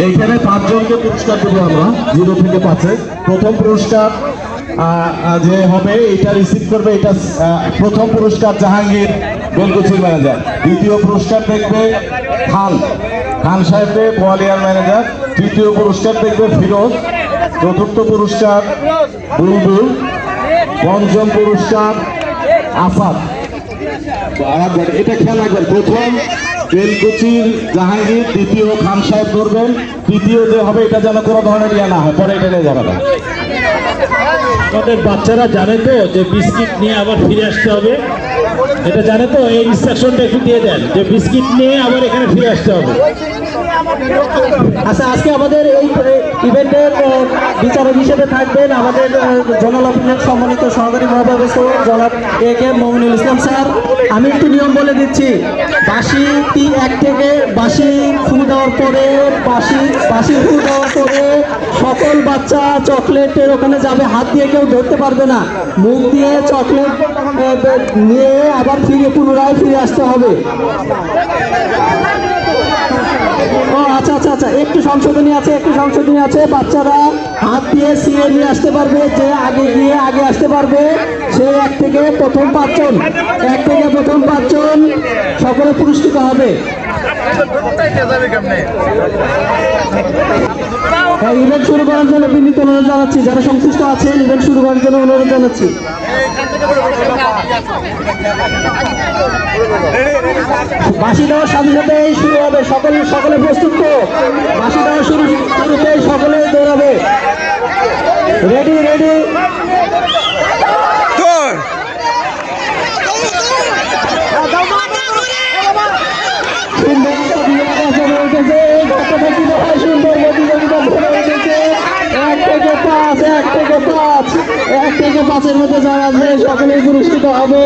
এইখানে 5 জনকে পুরস্কার দেবো আমরা 0 থেকে 5-এ। প্রথম পুরস্কার যে হবে এটা রিসিভ করবে, এটা প্রথম পুরস্কার জাহাঙ্গীর বেলকুচির ম্যানেজার। দ্বিতীয় পুরস্কার দেখবে খান সাহেবকে বোয়ালিয়ার ম্যানেজার। তৃতীয় পুরস্কার দেখবে ফিরোজ। চতুর্থ পুরস্কার বুলবুল। পঞ্চম পুরস্কার আসাদ। এটা খেয়াল রাখবেন, প্রথম বেলকুচির জাহাঙ্গীর, দ্বিতীয় খান সাহেব ধরবেন, তৃতীয় যে হবে এটা যেন কোনো ধরনের ইয়া না হয়, পরে এটা নিয়ে যাবে না। আমাদের বাচ্চারা জানে তো যে বিস্কিট নিয়ে আবার ফিরে আসতে হবে, এটা জানে তো? এই ইনস্ট্রাকশনটা একটু দিয়ে দেন যে বিস্কিট নিয়ে আবার এখানে ফিরে আসতে হবে। আচ্ছা, আজকে আমাদের এই ইভেন্টের বিচারক হিসেবে থাকবেন আমাদের জোনাল অফিসের সম্মানিত সহকারী মহাব্যবস্থা জনাব AK মমিনুল ইসলাম স্যার। আমি একটু নিয়ম বলে দিচ্ছি, বাঁশি 1 থেকে বাঁশি ফু দেওয়ার পরে বাঁশি ফু দেওয়ার পরে সকল বাচ্চা চকলেটের ওখানে যাবে, হাত দিয়ে কেউ ধরতে পারবে না, মুখ দিয়ে চকলেট নিয়ে আবার পুনরায় ফিরে আসতে হবে। ও আচ্ছা আচ্ছা আচ্ছা, একটু সংশোধনী আছে। বাচ্চারা হাত দিয়ে সিয়ে নিয়ে আসতে পারবে, যে আগে গিয়ে আগে আসতে পারবে সে 1 থেকে প্রথম 5 জন সকলে পুরস্কৃত হবে। ইভেন্ট শুরু করার জন্য বিনীত অনুরোধ জানাচ্ছি, যারা সংশ্লিষ্ট আছেন ইভেন্ট শুরু করার জন্য অনুরোধ জানাচ্ছি। বাঁশি দেওয়ার সাথে সাথেই শুরু হবে, সকলে প্রস্তুত তো? বাঁশি দেওয়ার শুরুতেই সকলে দৌড়াবে। রেডি সুন্দর প্রতিযোগিতা ধরে উঠেছে। 1 থেকে 5-এর মধ্যে যারা আছে সকলেই পুরস্কৃত হবে।